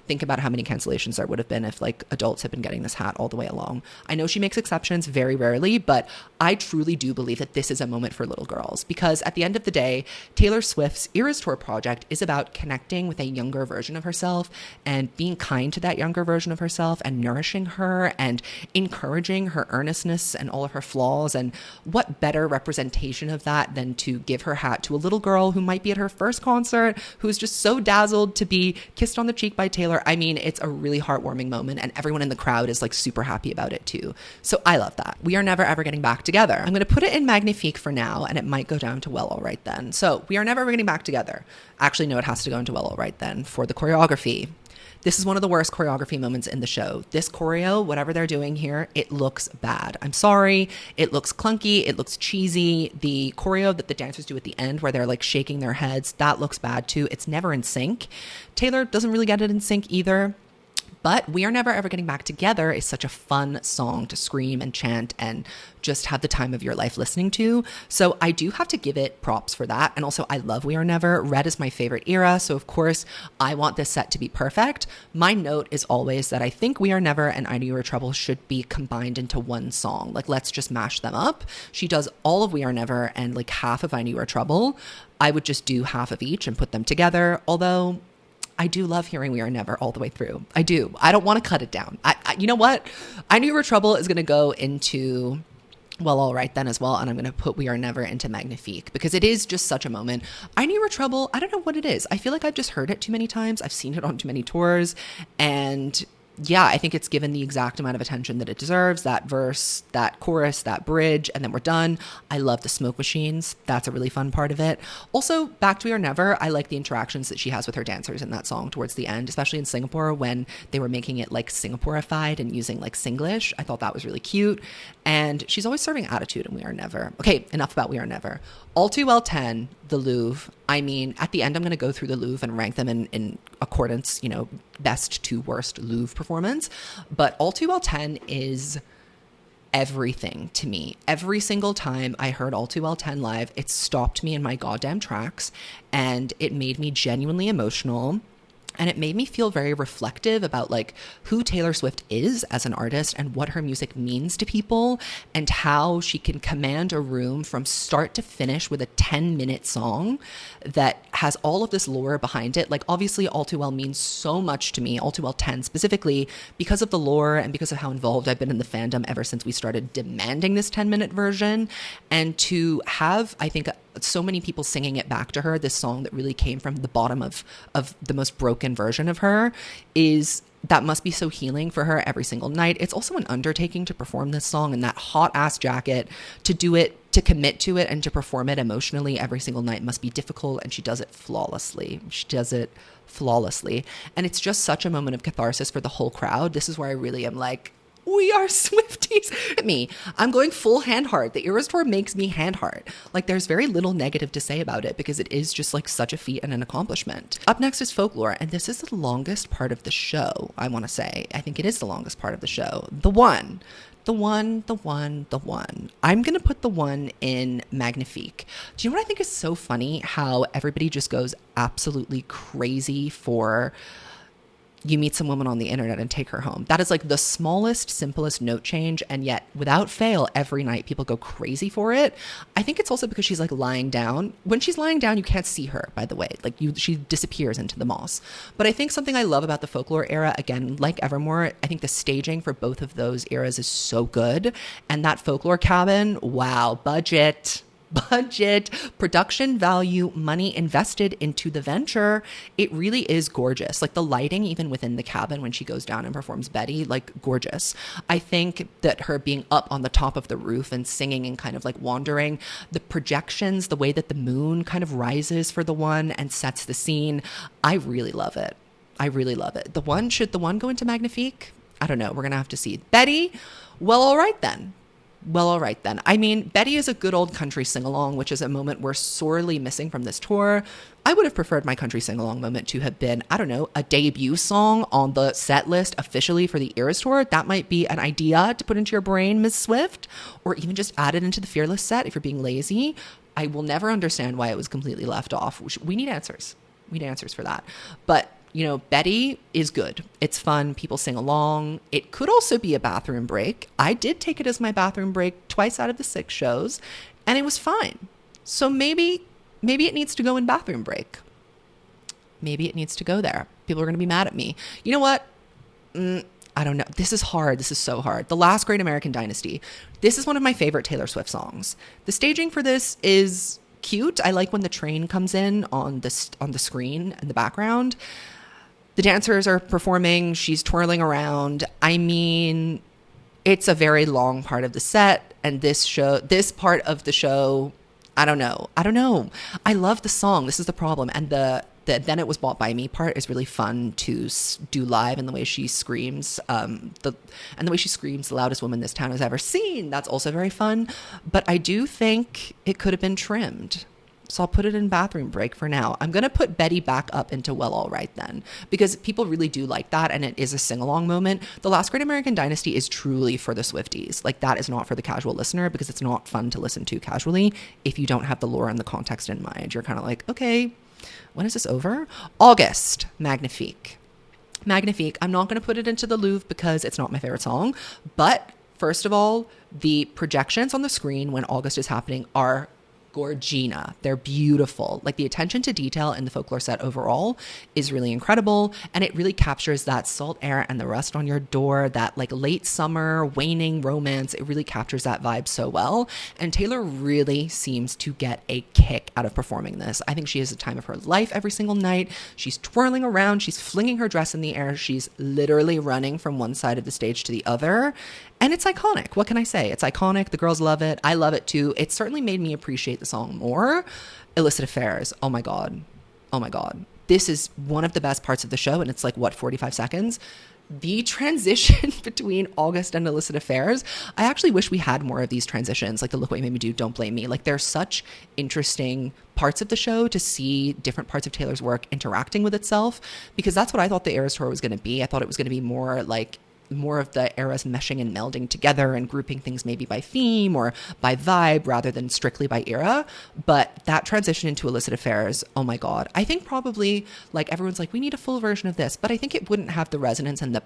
think about how many cancellations there would have been if, like, adults had been getting this hat all the way along. I know she makes exceptions very rarely, but I truly do believe that this is a moment for little girls, because at the end of the day, Taylor Swift's ERAS Tour project is about connecting with a younger version of herself and being kind to that younger version of herself and nourishing her and encouraging her earnestness and all of her flaws. And what better representation of that than to give her hat to a little girl who might be at her first concert, who's just so dazzled to be kissed on the cheek by Taylor. I mean, it's a really heartwarming moment, and everyone in the crowd is like super happy about it too. So I love that. We are never ever getting back together. I'm going to put it in Magnifique for now, and it might go down to Well Alright Then. So we are never ever getting back together. Actually, no, it has to go into Well Alright Then for the choreography. This is one of the worst choreography moments in the show. This choreo, whatever they're doing here, it looks bad. I'm sorry. It looks clunky. It looks cheesy. The choreo that the dancers do at the end where they're like shaking their heads, that looks bad too. It's never in sync. Taylor doesn't really get it in sync either. But We Are Never Ever Getting Back Together is such a fun song to scream and chant and just have the time of your life listening to. So I do have to give it props for that. And also, I love We Are Never. Red is my favorite era. So, of course, I want this set to be perfect. My note is always that I think We Are Never and I Knew You Were Trouble should be combined into one song. Like, let's just mash them up. She does all of We Are Never and like half of I Knew You Were Trouble. I would just do half of each and put them together. Although I do love hearing We Are Never all the way through. I do. I don't want to cut it down. You know what? I Knew You Were Trouble is going to go into, well, all right then as well. And I'm going to put We Are Never into Magnifique because it is just such a moment. I Knew You Were Trouble. I don't know what it is. I feel like I've just heard it too many times. I've seen it on too many tours. And yeah, I think it's given the exact amount of attention that it deserves. That verse, that chorus, that bridge, and then we're done. I love the smoke machines. That's a really fun part of it. Also, back to We Are Never, I like the interactions that she has with her dancers in that song towards the end, especially in Singapore when they were making it like Singaporeified and using like Singlish. I thought that was really cute. And she's always serving attitude in We Are Never. Okay, enough about We Are Never. All Too Well 10, the Louvre. I mean, at the end, I'm going to go through the Louvre and rank them in accordance, you know, best to worst Louvre performance. But All Too Well 10 is everything to me. Every single time I heard All Too Well 10 live, it stopped me in my goddamn tracks and it made me genuinely emotional. And it made me feel very reflective about like who Taylor Swift is as an artist and what her music means to people and how she can command a room from start to finish with a 10-minute song that has all of this lore behind it. Like obviously All Too Well means so much to me, All Too Well 10 specifically, because of the lore and because of how involved I've been in the fandom ever since we started demanding this 10-minute version. And to have, I think, so many people singing it back to her, this song that really came from the bottom of the most broken version of her, is that must be so healing for her every single night. It's also an undertaking to perform this song in that hot ass jacket, to do it, to commit to it and to perform it emotionally every single night must be difficult. And she does it flawlessly. And it's just such a moment of catharsis for the whole crowd. This is where I really am like, we are Swifties. Me, I'm going full hand heart. The ERAS tour makes me hand heart. Like there's very little negative to say about it because it is just like such a feat and an accomplishment. Up next is Folklore, and this is the longest part of the show, I want to say. I think it is the longest part of the show. The one. I'm going to put the one in Magnifique. Do you know what I think is so funny? How everybody just goes absolutely crazy for you meet some woman on the internet and take her home. That is like the smallest, simplest note change. And yet without fail, every night people go crazy for it. I think it's also because she's like lying down. When she's lying down, you can't see her, by the way, like she disappears into the moss. But I think something I love about the Folklore era, again, like Evermore, I think the staging for both of those eras is so good. And that Folklore cabin, wow, budget, production value, money invested into the venture. It really is gorgeous. Like the lighting, even within the cabin when she goes down and performs Betty, like gorgeous. I think that her being up on the top of the roof and singing and kind of like wandering, the projections, the way that the moon kind of rises for the one and sets the scene. I really love it. Should the one go into Magnifique? I don't know. We're going to have to see. Betty, well, all right then. I mean, Betty is a good old country sing-along, which is a moment we're sorely missing from this tour. I would have preferred my country sing-along moment to have been, I don't know, a debut song on the set list officially for the ERAS tour. That might be an idea to put into your brain, Ms. Swift, or even just add it into the Fearless set if you're being lazy. I will never understand why it was completely left off. We need answers. We need answers for that. But you know, Betty is good. It's fun. People sing along. It could also be a bathroom break. I did take it as my bathroom break twice out of the 6 shows, and it was fine. So maybe it needs to go in bathroom break. Maybe it needs to go there. People are going to be mad at me. You know what? I don't know. This is hard. This is so hard. The Last Great American Dynasty. This is one of my favorite Taylor Swift songs. The staging for this is cute. I like when the train comes in on the screen in the background. The dancers are performing. She's twirling around. I mean, it's a very long part of the set. And this part of the show, I don't know. I love the song. This is the problem. And the Then It Was Bought By Me part is really fun to do live, and the way she screams, the way she screams, the loudest woman this town has ever seen. That's also very fun. But I do think it could have been trimmed. So I'll put it in bathroom break for now. I'm going to put Betty back up into Well All Right then, because people really do like that. And it is a sing along moment. The Last Great American Dynasty is truly for the Swifties. Like, that is not for the casual listener, because it's not fun to listen to casually if you don't have the lore and the context in mind. You're kind of like, okay, when is this over? August, Magnifique. Magnifique. I'm not going to put it into the Louvre because it's not my favorite song. But first of all, the projections on the screen when August is happening are Gorgina. They're beautiful. Like, the attention to detail in the folklore set overall is really incredible. And it really captures that salt air and the rust on your door, that like late summer waning romance. It really captures that vibe so well. And Taylor really seems to get a kick out of performing this. I think she has the time of her life every single night. She's twirling around. She's flinging her dress in the air. She's literally running from one side of the stage to the other. And it's iconic. What can I say? It's iconic. The girls love it. I love it too. It certainly made me appreciate the song more. Illicit Affairs. Oh my God. Oh my God. This is one of the best parts of the show. And it's like, what, 45 seconds? The transition between August and Illicit Affairs. I actually wish we had more of these transitions, like the Look What You Made Me Do, Don't Blame Me. Like, they're such interesting parts of the show to see different parts of Taylor's work interacting with itself, because that's what I thought the Eras tour was going to be. I thought it was going to be more of the eras meshing and melding together and grouping things maybe by theme or by vibe rather than strictly by era. But that transition into Illicit Affairs, oh my God. I think probably, like, everyone's like, we need a full version of this, but I think it wouldn't have the resonance and the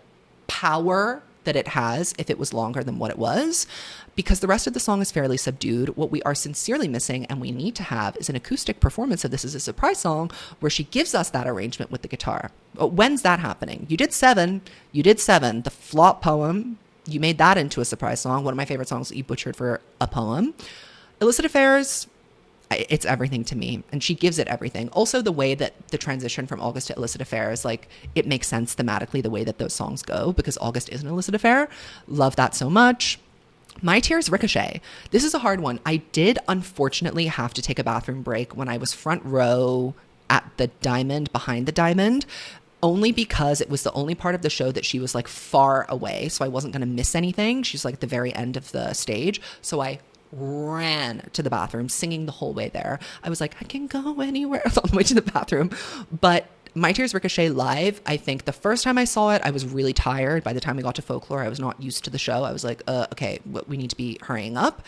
power that it has if it was longer than what it was, because the rest of the song is fairly subdued. What we are sincerely missing and we need to have is an acoustic performance of This Is a Surprise Song, where she gives us that arrangement with the guitar. When's that happening? You did seven, the flop poem. You made that into a surprise song. One of my favorite songs that you butchered for a poem. Illicit Affairs, it's everything to me, and she gives it everything. Also, the way that the transition from August to Illicit Affairs, like, it makes sense thematically the way that those songs go, because August is an illicit affair. Love that so much. My Tears Ricochet. This is a hard one. I did unfortunately have to take a bathroom break when I was front row at the Diamond, behind the Diamond, only because it was the only part of the show that she was like far away, so I wasn't going to miss anything. She's like at the very end of the stage, so I ran to the bathroom, singing the whole way there. I was like, I can go anywhere on the way to the bathroom. But My Tears Ricochet live, I think the first time I saw it, I was really tired. By the time we got to Folklore, I was not used to the show. I was like, okay, we need to be hurrying up.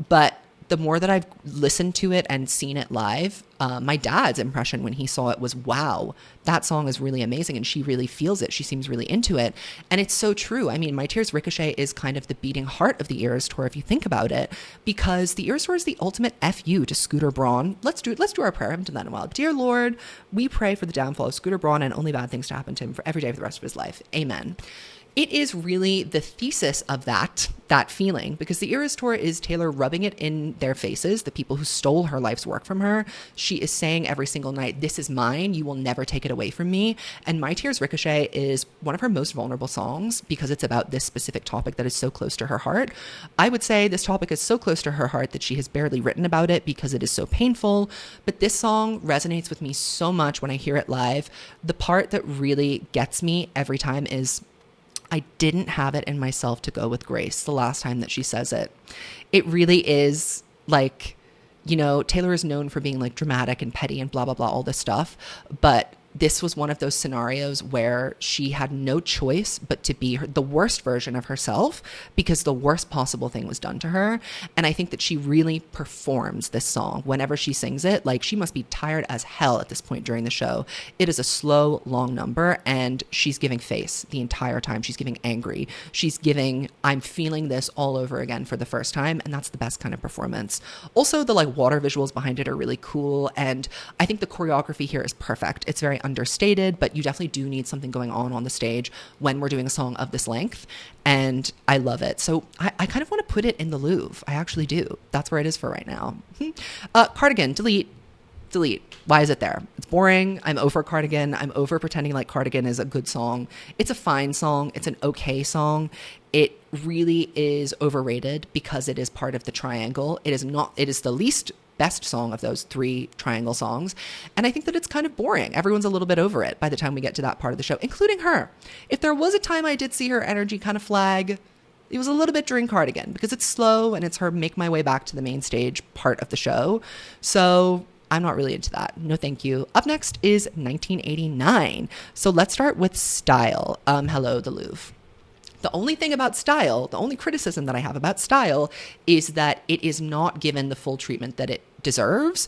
But the more that I've listened to it and seen it live, my dad's impression when he saw it was, wow, that song is really amazing. And she really feels it. She seems really into it. And it's so true. I mean, My Tears Ricochet is kind of the beating heart of the Eras tour, if you think about it, because the Eras tour is the ultimate FU to Scooter Braun. Let's do our prayer. I haven't done that in a while. Dear Lord, we pray for the downfall of Scooter Braun and only bad things to happen to him for every day of the rest of his life. Amen. It is really the thesis of that feeling, because the Eras tour is Taylor rubbing it in their faces, the people who stole her life's work from her. She is saying every single night, this is mine, you will never take it away from me. And My Tears Ricochet is one of her most vulnerable songs because it's about this specific topic that is so close to her heart. I would say this topic is so close to her heart that she has barely written about it because it is so painful. But this song resonates with me so much when I hear it live. The part that really gets me every time is, I didn't have it in myself to go with Grace the last time that she says it. It really is like, you know, Taylor is known for being like dramatic and petty and blah, blah, blah, all this stuff. But this was one of those scenarios where she had no choice but to be the worst version of herself because the worst possible thing was done to her. And I think that she really performs this song whenever she sings it. Like, she must be tired as hell at this point during the show. It is a slow, long number, and she's giving face the entire time. She's giving angry. She's giving, I'm feeling this all over again for the first time. And that's the best kind of performance. Also, the like water visuals behind it are really cool. And I think the choreography here is perfect. It's very understated, but you definitely do need something going on the stage when we're doing a song of this length, and I love it. So I kind of want to put it in the Louvre. I actually do. That's where it is for right now. Cardigan, delete. Why is it there? It's boring. I'm over Cardigan. I'm over pretending like Cardigan is a good song. It's a fine song. It's an okay song. It really is overrated because it is part of the triangle. It is not, it is the least best song of those three triangle songs. And I think that it's kind of boring. Everyone's a little bit over it by the time we get to that part of the show, including her. If there was a time I did see her energy kind of flag, it was a little bit during Cardigan because it's slow and it's her make my way back to the main stage part of the show. So I'm not really into that. No, thank you. Up next is 1989. So let's start with Style. Hello, the Louvre. The only thing about Style, the only criticism that I have about Style is that it is not given the full treatment that it deserves.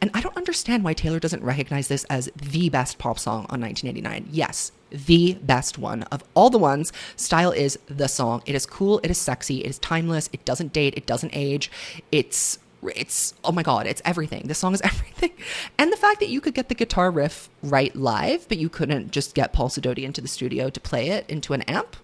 And I don't understand why Taylor doesn't recognize this as the best pop song on 1989. Yes, the best one. Of all the ones, Style is the song. It is cool, it is sexy, it is timeless, it doesn't date, it doesn't age. It's oh my god, it's everything. This song is everything. And the fact that you could get the guitar riff right live, but you couldn't just get Paul Sidoti into the studio to play it into an amp.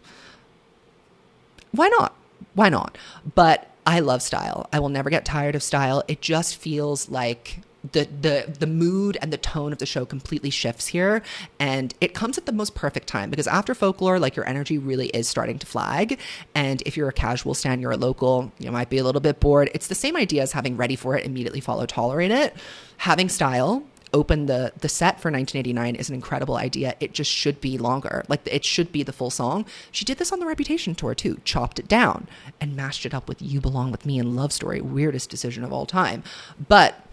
Why not? Why not? But I love Style. I will never get tired of Style. It just feels like the mood and the tone of the show completely shifts here, and it comes at the most perfect time, because after Folklore, like, your energy really is starting to flag, and if you're a casual stan, you're a local, you might be a little bit bored. It's the same idea as having Ready for It, immediately follow Tolerate It. Having Style open the set for 1989 is an incredible idea. It just should be longer. Like, it should be the full song. She did this on the Reputation tour too, chopped it down and mashed it up with You Belong With Me and Love Story. Weirdest decision of all time, but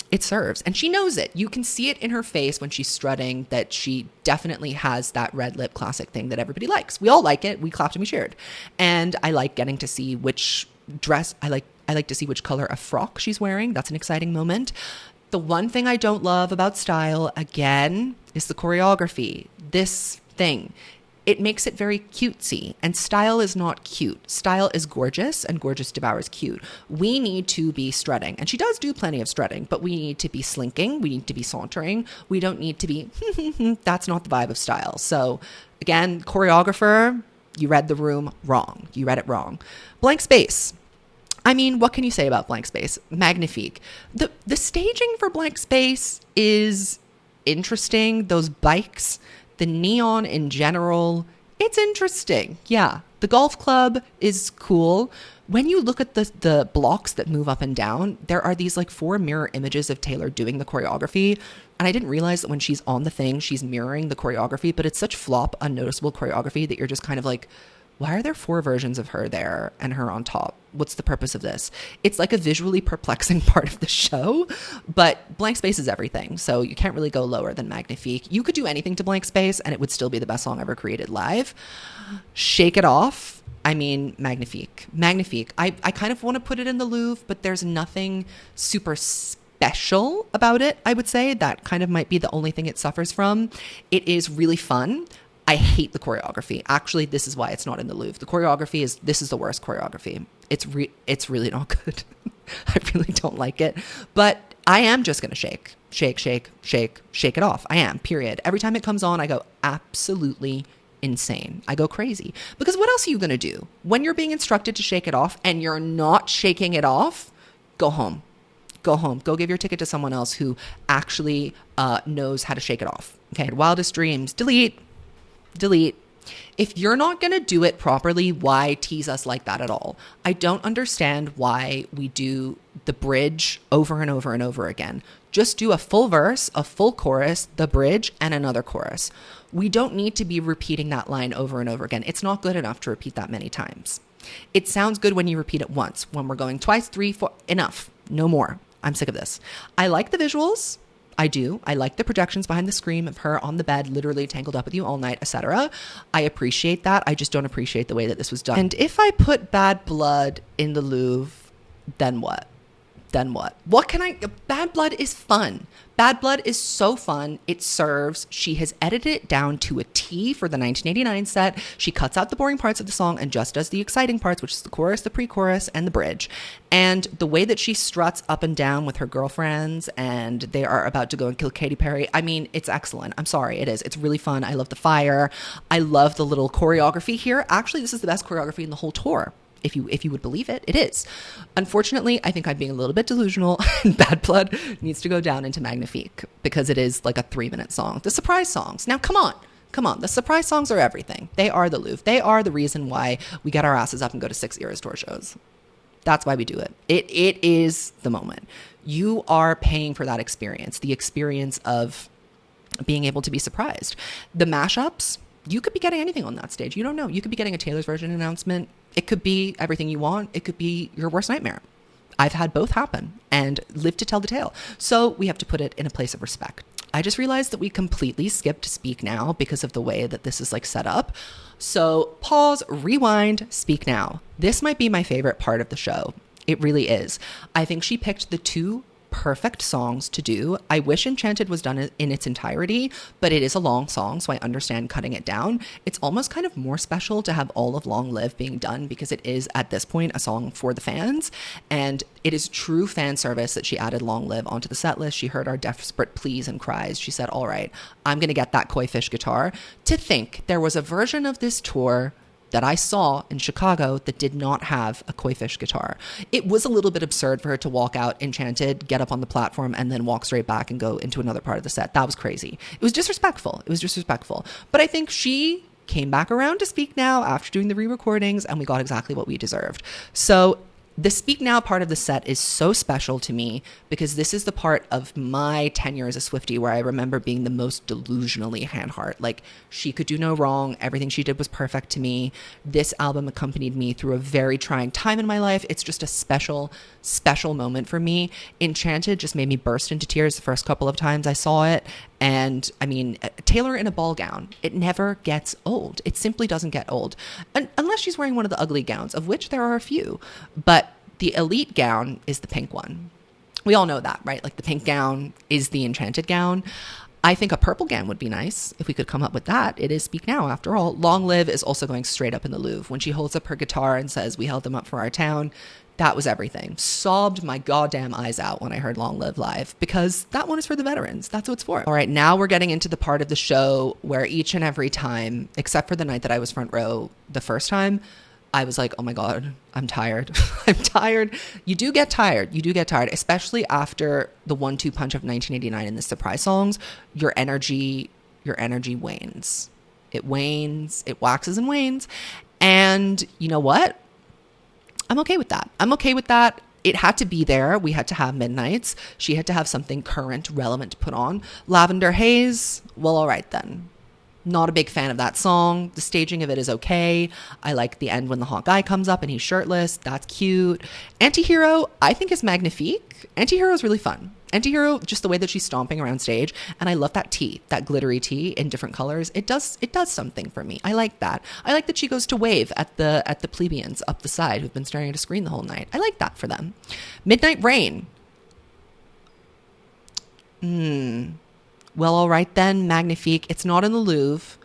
it serves, and she knows it. You can see it in her face when she's strutting that she definitely has that red lip classic thing that everybody likes. We all like it. We clapped and we cheered. And I like getting to see which dress, I like to see which color of frock she's wearing. That's an exciting moment. The one thing I don't love about Style, again, is the choreography. This thing, it makes it very cutesy, and Style is not cute. Style is gorgeous, and gorgeous devours cute. We need to be strutting, and she does do plenty of strutting, but we need to be slinking. We need to be sauntering. We don't need to be, that's not the vibe of Style. So again, choreographer, you read the room wrong. You read it wrong. Blank Space. I mean, what can you say about Blank Space? Magnifique. The staging for Blank Space is interesting. Those bikes, the neon in general, it's interesting. Yeah, the golf club is cool. When you look at the blocks that move up and down, there are these like 4 mirror images of Taylor doing the choreography. And I didn't realize that when she's on the thing, she's mirroring the choreography, but it's such flop, unnoticeable choreography that you're just kind of like, why are there 4 versions of her there and her on top? What's the purpose of this? It's like a visually perplexing part of the show, but Blank Space is everything. So you can't really go lower than Magnifique. You could do anything to Blank Space and it would still be the best song ever created live. Shake It Off. I mean, Magnifique. Magnifique. I kind of want to put it in the Louvre, but there's nothing super special about it, I would say. That kind of might be the only thing it suffers from. It is really fun. I hate the choreography. Actually, this is why it's not in the Louvre. The choreography this is the worst choreography. It's really not good. I really don't like it. But I am just going to shake it off. I am, period. Every time it comes on, I go absolutely insane. I go crazy. Because what else are you going to do? When you're being instructed to shake it off and you're not shaking it off, go home. Go home. Go give your ticket to someone else who actually knows how to shake it off. Okay, Wildest Dreams, delete. If you're not going to do it properly, why tease us like that at all? I don't understand why we do the bridge over and over and over again. Just do a full verse, a full chorus, the bridge, and another chorus. We don't need to be repeating that line over and over again. It's not good enough to repeat that many times. It sounds good when you repeat it once. When we're going twice, 3, 4, enough. No more. I'm sick of this. I like the visuals. I do. I like the projections behind the screen of her on the bed, literally tangled up with you all night, etc. I appreciate that. I just don't appreciate the way that this was done. And if I put Bad Blood in the Louvre, then what? What can I... Bad Blood is fun. Bad Blood is so fun. It serves. She has edited it down to a T for the 1989 set. She cuts out the boring parts of the song and just does the exciting parts, which is the chorus, the pre-chorus, and the bridge. And the way that she struts up and down with her girlfriends and they are about to go and kill Katy Perry, I mean, it's excellent. I'm sorry, it is. It's really fun. I love the fire. I love the little choreography here. Actually, this is the best choreography in the whole tour. If you would believe it, it is. Unfortunately, I think I'm being a little bit delusional, and Bad Blood needs to go down into Magnifique because it is like a 3-minute song. The surprise songs. Now, come on. The surprise songs are everything. They are the Louvre. They are the reason why we get our asses up and go to 6 ERAS tour shows. That's why we do it. It is the moment. You are paying for that experience, the experience of being able to be surprised. The mashups, you could be getting anything on that stage. You don't know. You could be getting a Taylor's version announcement. It could be everything you want. It could be your worst nightmare. I've had both happen and lived to tell the tale. So we have to put it in a place of respect. I just realized that we completely skipped Speak Now because of the way that this is like set up. So pause, rewind, Speak Now. This might be my favorite part of the show. It really is. I think she picked the two perfect songs to do. I wish Enchanted was done in its entirety, but it is a long song, so I understand cutting it down. It's almost kind of more special to have all of Long Live being done because it is, at this point, a song for the fans, and it is true fan service that she added Long Live onto the set list. She heard our desperate pleas and cries. She said, all right, I'm going to get that koi fish guitar. To think there was a version of this tour that I saw in Chicago that did not have a koi fish guitar. It was a little bit absurd for her to walk out Enchanted, get up on the platform, and then walk straight back and go into another part of the set. That was crazy. It was disrespectful. But I think she came back around to Speak Now after doing the re-recordings, and we got exactly what we deserved. So the Speak Now part of the set is so special to me because this is the part of my tenure as a Swiftie where I remember being the most delusionally hand-heart. Like, she could do no wrong. Everything she did was perfect to me. This album accompanied me through a very trying time in my life. It's just a special, special moment for me. Enchanted just made me burst into tears the first couple of times I saw it. And I mean, Taylor in a ball gown, it never gets old. It simply doesn't get old. Unless she's wearing one of the ugly gowns, of which there are a few. But the elite gown is the pink one. We all know that, right? Like, the pink gown is the Enchanted gown. I think a purple gown would be nice if we could come up with that. It is Speak Now, after all. Long Live is also going straight up in the Louvre. When she holds up her guitar and says, we held them up for our town, that was everything. Sobbed my goddamn eyes out when I heard Long Live live because that one is for the veterans. That's what it's for. All right, now we're getting into the part of the show where each and every time, except for the night that I was front row the first time, I was like, oh my God, I'm tired. I'm tired. You do get tired, especially after the 1-2 punch of 1989 and the surprise songs. Your energy wanes. It wanes, it waxes and wanes. And you know what? I'm okay with that. It had to be there. We had to have Midnights. She had to have something current, relevant to put on. Lavender Haze, well, all right then. Not a big fan of that song. The staging of it is okay. I like the end when the hot guy comes up and he's shirtless. That's cute. Antihero, I think, is magnifique. Antihero is really fun. Antihero, just the way that she's stomping around stage. And I love that tee, that glittery tee in different colors. It does something for me. I like that. I like that she goes to wave at the plebeians up the side who've been staring at a screen the whole night. I like that for them. Midnight Rain. Well, all right then, Magnifique. It's not in the Louvre.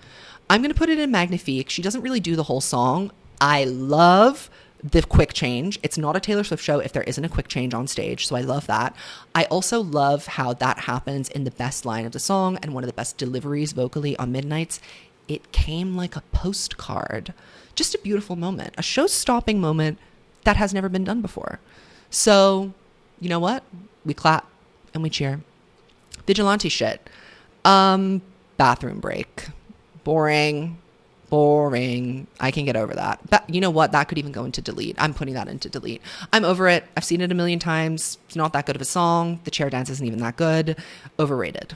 I'm going to put it in Magnifique. She doesn't really do the whole song. I love the quick change. It's not a Taylor Swift show if there isn't a quick change on stage, so I love that. I also love how that happens in the best line of the song and one of the best deliveries vocally on Midnights. It came like a postcard. Just a beautiful moment. A show-stopping moment that has never been done before. So, you know what? We clap and we cheer. Vigilante shit. Bathroom break. Boring. I can get over that. But you know what? That could even go into delete. I'm putting that into delete. I'm over it. I've seen it a million times. It's not that good of a song. The chair dance isn't even that good. Overrated.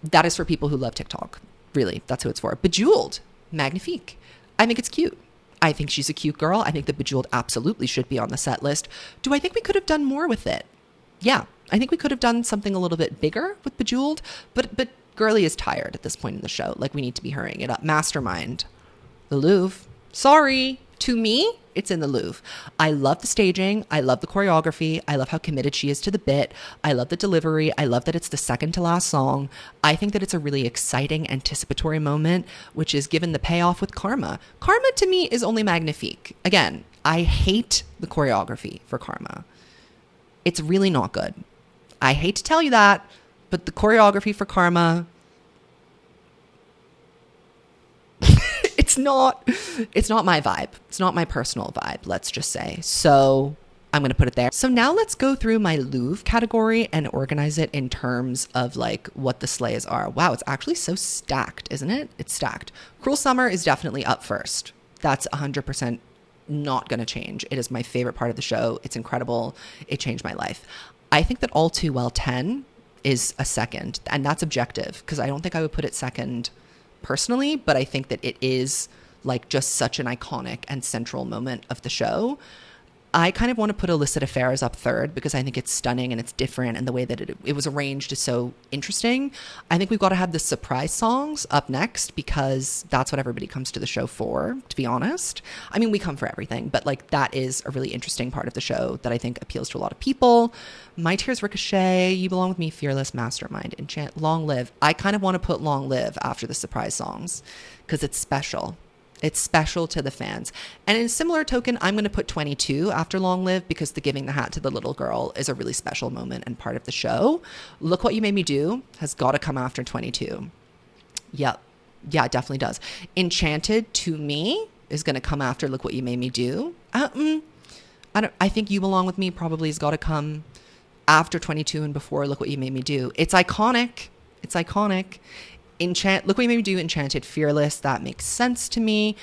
That is for people who love TikTok. Really, that's who it's for. Bejeweled. Magnifique. I think it's cute. I think she's a cute girl. I think that Bejeweled absolutely should be on the set list. Do I think we could have done more with it? Yeah. I think we could have done something a little bit bigger with Bejeweled, but Girly is tired at this point in the show. Like, we need to be hurrying it up. Mastermind. The Louvre. Sorry. To me, it's in the Louvre. I love the staging. I love the choreography. I love how committed she is to the bit. I love the delivery. I love that it's the second to last song. I think that it's a really exciting, anticipatory moment, which is given the payoff with Karma. Karma, to me, is only Magnifique. Again, I hate the choreography for Karma. It's really not good. I hate to tell you that, but the choreography for Karma, it's not my vibe. It's not my personal vibe, let's just say. So I'm going to put it there. So now let's go through my Louvre category and organize it in terms of like what the slays are. Wow, it's actually so stacked, isn't it? It's stacked. Cruel Summer is definitely up first. That's 100% not going to change. It is my favorite part of the show. It's incredible. It changed my life. I think that All Too Well 10 is a second, and that's objective because I don't think I would put it second personally, but I think that it is like just such an iconic and central moment of the show. I kind of want to put Illicit Affairs up third because I think it's stunning and it's different, and the way that it was arranged is so interesting. I think we've got to have the surprise songs up next because that's what everybody comes to the show for, to be honest. I mean, we come for everything, but like that is a really interesting part of the show that I think appeals to a lot of people. My Tears Ricochet, You Belong With Me, Fearless, Mastermind, Enchant, Long Live. I kind of want to put Long Live after the surprise songs because it's special. It's special to the fans. And in a similar token, I'm going to put 22 after Long Live because the giving the hat to the little girl is a really special moment and part of the show. Look What You Made Me Do has got to come after 22. Yep. Yeah, it definitely does. Enchanted, to me, is going to come after Look What You Made Me Do. I think You Belong With Me probably has got to come after 22 and before Look What You Made Me Do. It's iconic. It's iconic. Look What You Made Me Do, Enchanted, Fearless. That makes sense to me.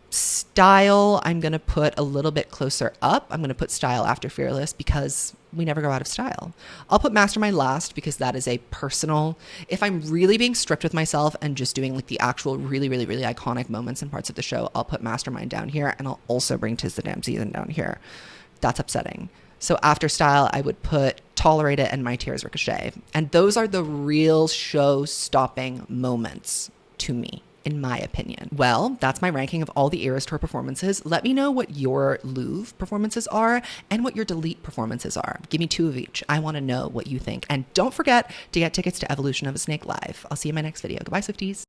Style, I'm going to put a little bit closer up. I'm going to put Style after Fearless because we never go out of style. I'll put Mastermind last because that is a personal, if I'm really being strict with myself and just doing like the actual really, really, really iconic moments and parts of the show, I'll put Mastermind down here, and I'll also bring 'Tis the Damn Season down here. That's upsetting. So after Style, I would put Tolerate It and My Tears Ricochet. And those are the real show-stopping moments to me, in my opinion. Well, that's my ranking of all the ERAS Tour performances. Let me know what your Louvre performances are and what your Delete performances are. Give me 2 of each. I want to know what you think. And don't forget to get tickets to Evolution of a Snake Live. I'll see you in my next video. Goodbye, Swifties.